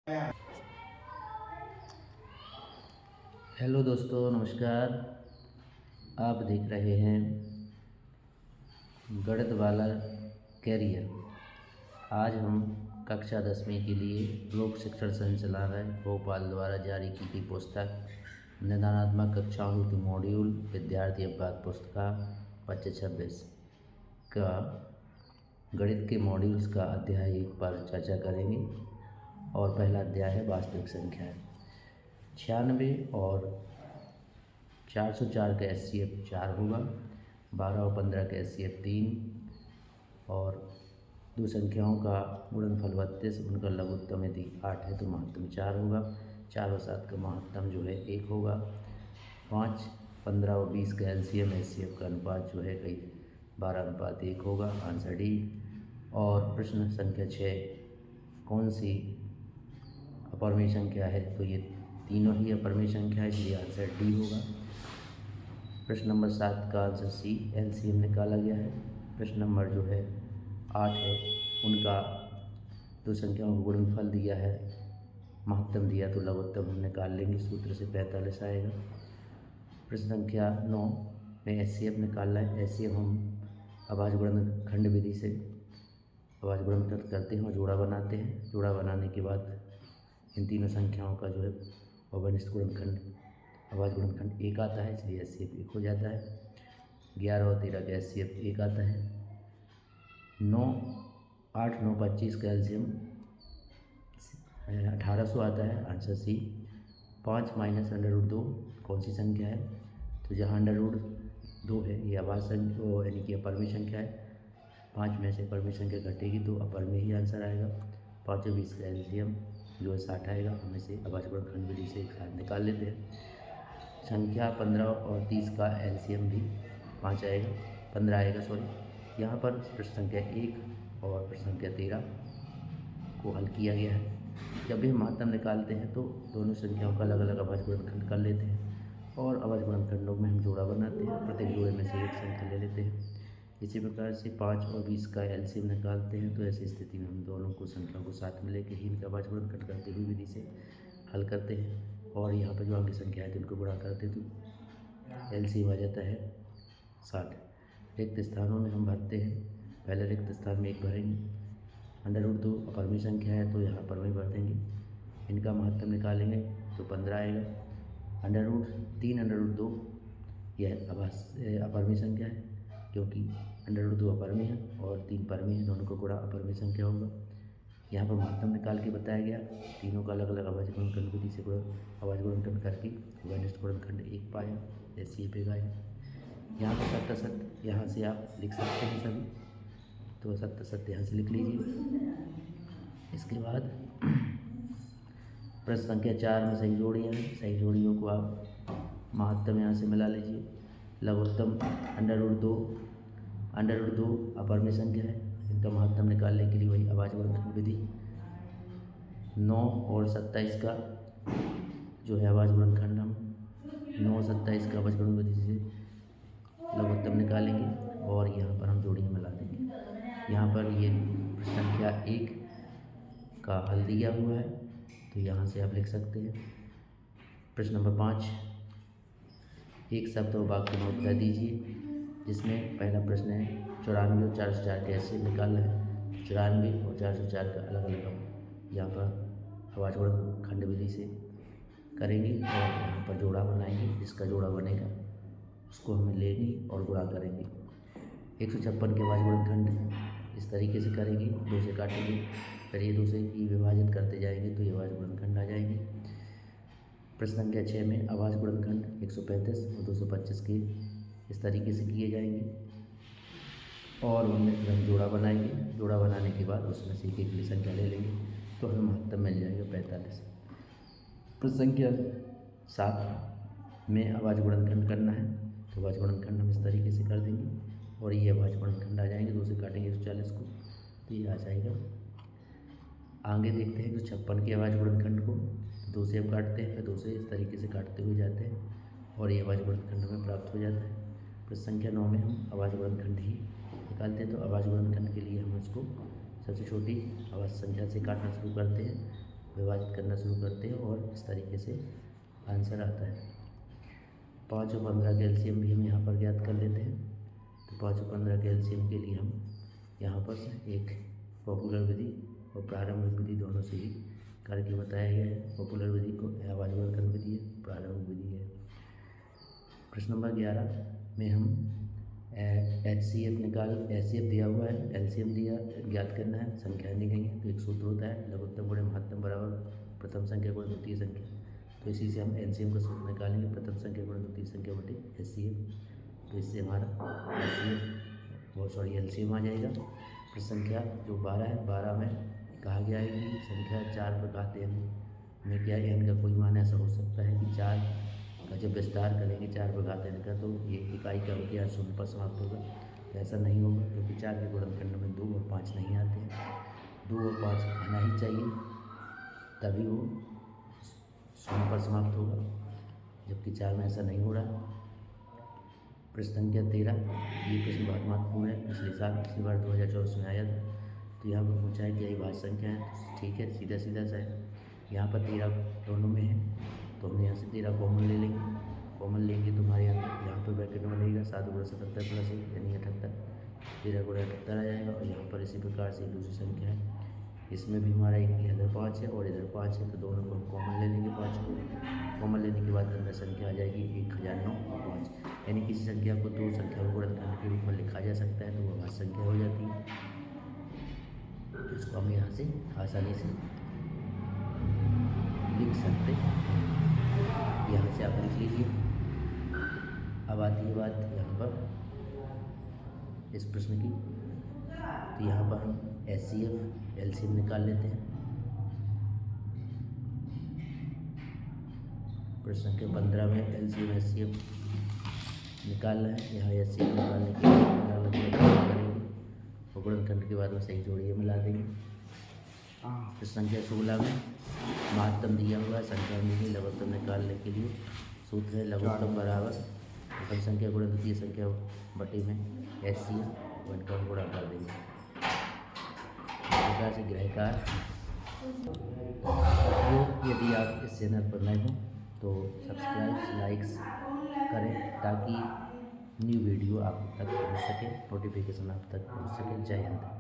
Hello दोस्तों, नमस्कार। आप देख रहे हैं गणित वाला कैरियर। आज हम कक्षा 10वीं के लिए लोक शिक्षण संचालनालय भोपाल द्वारा जारी की गई पुस्तक निदानात्मक कक्षाओं के मॉड्यूल विद्यार्थी अभ्यास पुस्तिका 25-26 का गणित के मॉड्यूल्स का अध्याय 1 पर चर्चा करेंगे। और पहला अध्याय है वास्तविक संख्याएँ। 96 और 404 का एचसीएफ 4 होगा। 12 और 15 का एचसीएफ 3 और दो संख्याओं का गुणनफल 32, उनका लघुत्तम यदि 8 है तो महत्तम 4 होगा। 4 और 7 का महत्तम जो है 1 होगा। 5, 15 और 20 का एलसीएम एचसीएफ का अनुपात जो है कई 12:1 होगा। Answer D. और प्रश्न संख्या 6 कौन सी अपरिमेय संख्या है, तो ये तीनों ही अपरिमेय संख्या है, इसलिए आंसर डी होगा। प्रश्न नंबर 7 का आंसर सी एलसीएम निकाला गया है। प्रश्न नंबर जो है 8 है, उनका दो संख्याओं को गुणनफल दिया है, महत्तम दिया तो लघुत्तम हम निकाल लेंगे, सूत्र से 45 आएगा। प्रश्न संख्या 9 में एचसीएफ निकालना है। एचसीएफ हम अभाज्य गुणनखंड विधि से अभाज्य गुणनखंड करते हैं और जोड़ा बनाते हैं। जोड़ा बनाने के बाद इन तीनों संख्याओं का जो है अवनिष्ठ गुणनखंड अभाज्य गुणनखंड 1 आता है, इसलिए एचसीएफ 1 हो जाता है। 11 और 13 का एचसीएफ 1 आता है। 8, 9, 25 का एलसीएम 1800 आता है, आंसर सी। 5 माइनस √2 कौन सी संख्या है, तो जहाँ √2 है ये अभाज्य संख्या यानी कि अपरिमेय संख्या है। 5 में से अपरिमेय संख्या घटेगी तो अपरिमेय ही आंसर आएगा। 5 और 20 का एलसीएम जो है 60 आएगा। हम इसे अभाज्य गुणनखंड विधि से एक साथ निकाल लेते हैं। संख्या 15 और 30 का एलसीएम भी 5 आएगा, 15 आएगा सॉरी। यहाँ पर प्रश्न संख्या 1 और प्रश्न संख्या 13 को हल किया गया है। जब भी हम महत्तम निकालते हैं तो दोनों संख्याओं का अलग अलग अभाज्य गुणनखंड कर लेते हैं और अभाज्य गुणनखंडों में हम जोड़ा बनाते हैं। प्रत्येक जोड़े में से एक संख्या ले लेते हैं। इसी प्रकार से 5 और 20 का एलसीएम निकालते हैं, तो ऐसी स्थिति में हम दोनों को संख्याओं को साथ में लेकर ही इनका अभाज्य गुणनखंड करते हुए विधि से हल करते हैं। और यहाँ पर जो आगे संख्या है तो इनको गुणा करते हैं तो एलसीएम आ जाता है 60। रिक्त स्थानों में हम भरते हैं। पहले रिक्त स्थान में 1 भरेंगे। √2 अपरिमेय संख्या है तो यहाँ पर वही भर देंगे। इनका महत्तम निकालेंगे तो 15 आएगा। √3 यह अपरिमेय संख्या है, क्योंकि √2 अपरिमेय है और 3 परिमेय है, दोनों को गुणा अपरिमेय संख्या होगा। यहाँ पर महत्तम निकाल के बताया गया। तीनों का अलग अलग अभाज्य गुणनखंड विधि से अभाज्य गुणनखंड करके वनिष्ठ गुणनखंड 1 पाया, एचसीएफ 1 आया। यहाँ पर 7 यहाँ से आप लिख सकते हैं सभी, तो 7 यहाँ से लिख लीजिए। इसके बाद प्रश्न संख्या 4 में सही जोड़ियाँ हैं। सही जोड़ियों को आप महत्तम यहाँ से मिला लीजिए। लघुत्तम √2 अपरिमेय संख्या है, इनका महत्तम निकालने के लिए वही अभाज्य गुणनखंड विधि। 9 और 27 का जो है अभाज्य गुणनखंड हम 9 और 27 का अभाज्य गुणनखंड विधि से लघुत्तम निकालेंगे और यहाँ पर हम जोड़ियाँ मिला देंगे। यहाँ पर ये संख्या 1 का हल दिया हुआ है, तो यहाँ से आप लिख सकते हैं। प्रश्न नंबर 5 एक शब्द और वाक्य नोट कर दीजिए, जिसमें पहला प्रश्न है 94 और 404 कैसे निकालना है। 94 और 404 का अलग अलग हम यहाँ पर अभाज्य गुणनखंड विधि से करेंगे और यहाँ पर जोड़ा बनाएंगे। जिसका जोड़ा बनेगा उसको हमें लेंगे और गुणा करेंगे। 156 के अभाज्य गुणनखंड इस तरीके से करेंगे, 2 से काटेंगे, फिर ये 2 से ही विभाजित करते जाएंगे तो ये अभाज्य गुणनखंड आ जाएंगे। प्रश्न संख्या 6 में अभाज्य गुणनखंड 135 और 225 के इस तरीके से किए जाएंगे और उनमें फिर हम जोड़ा बनाएंगे। जोड़ा बनाने के बाद उसमें से एक एक संख्या ले लेंगे तो हमें महत्तम मिल जाएगा 45। प्रश्न संख्या 7 में अभाज्य गुणनखंड करना है, तो अभाज्य गुणनखंड हम इस तरीके से कर देंगे और ये अभाज्य गुणनखंड आ जाएंगे। 2 से काटेंगे 140 को तो ये आ जाएगा। आगे देखते हैं 156 के अभाज्य गुणनखंड को, 2 से हम काटते हैं, फिर 2 से इस तरीके से काटते हुए जाते हैं और ये अभाज्य गुणनखंड हमें प्राप्त हो जाता है। प्रश्न संख्या 9 में हम अभाज्य गुणनखंड ही निकालते हैं, तो अभाज्य गुणनखंड के लिए हम इसको सबसे छोटी अभाज्य संख्या से काटना शुरू करते हैं। विभाजित करना शुरू करते हैं और इस तरीके से आंसर आता है। 5 और 15 का एलसीएम भी हम यहाँ पर ज्ञात कर लेते हैं। तो 5 और 15 के एलसीएम के लिए हम यहाँ पर से एक पॉपुलर विधि और प्रारंभिक विधि दोनों से ही करके बताया गया है। पॉपुलर विधि को आवाजवर्धन विधि है, प्रारंभिक विधि है। प्रश्न नंबर 11 में हम HCF दिया हुआ है, एलसीएम दिया, ज्ञात करना है, संख्या दी गई है। तो एक सूत्र होता है लघुत्तम गुणे महत्तम बराबर प्रथम संख्या गुणे द्वितीय संख्या। तो इसी से हम एलसीएम का सूत्र निकालेंगे, प्रथम संख्या गुणे द्वितीय संख्या बटे HCF। तो इससे हमारा एलसीएम आ जाएगा। प्रश्न संख्या जो 12 है, 12 में कहा गया है कि संख्या 4 पर घात n में क्या n का कोई मान ऐसा हो सकता है कि 4 का जब विस्तार करेंगे 4 पर घात n का तो ये इकाई का क्या 0 पर समाप्त होगा। तो ऐसा नहीं होगा क्योंकि 4 के गुणनखंड में 2 और 5 नहीं आते हैं। 2 और 5 आना ही चाहिए तभी वो 0 पर समाप्त होगा, जबकि 4 में ऐसा नहीं हो रहा। प्रश्न संख्या 13, ये प्रश्न बहुत महत्वपूर्ण है, पिछली बार 2024 में आया था। तो यहाँ पर पूछा है कि अविभाज्य संख्या है, तो ठीक है, सीधा सीधा सा है। यहाँ पर 13 दोनों में है तो हम यहाँ से 13 कॉमन ले लेंगे। कॉमन लेंगे तो हमारे यहाँ पर ब्रैकेट में बनेगा 7 गुणा 77 प्लस 1 यानी 78। 13 गुणा 78 आ जाएगा। और यहाँ पर इसी प्रकार से दूसरी संख्या है, इसमें भी हमारा एक इधर 5 है और इधर 5 है, तो दोनों को हम कॉमन ले लेंगे। 5 को कॉमन लेने के बाद अंदर संख्या आ जाएगी 1009 और 5। यानी किसी संख्या को दो संख्याओं गुणनखंड के रूप में लिखा जा सकता है तो वह अभाज्य संख्या हो जाती है। तो इसको हम यहाँ से आसानी से लिख सकते हैं। यहाँ से आप लिख लीजिए। अब आती है बात यहाँ पर इस प्रश्न की। तो यहाँ पर हम HCF एलसीएम निकाल लेते हैं। प्रश्न संख्या 15 में एलसीएम HCF निकालना है। यहाँ HCF निकालने के लिए अलग अलग करेंगे और गुणनखंड के बाद में सही जोड़िए मिला देंगे। प्रश्न संख्या 16 में महत्तम दिया हुआ है, संख्या मिली लघुत्तम निकालने के लिए सूत्र है लघुत्तम बराबर प्रथम संख्या गुणा द्वितीय संख्या बटे में HCF, इनका गुणा कर देंगे। इस प्रकार से गृहकार यदि आप इस चैनल पर नए हों तो सब्सक्राइब लाइक्स करें ताकि न्यू वीडियो आप तक पहुंच सके, नोटिफिकेशन आप तक पहुंच सके। जय हिंद।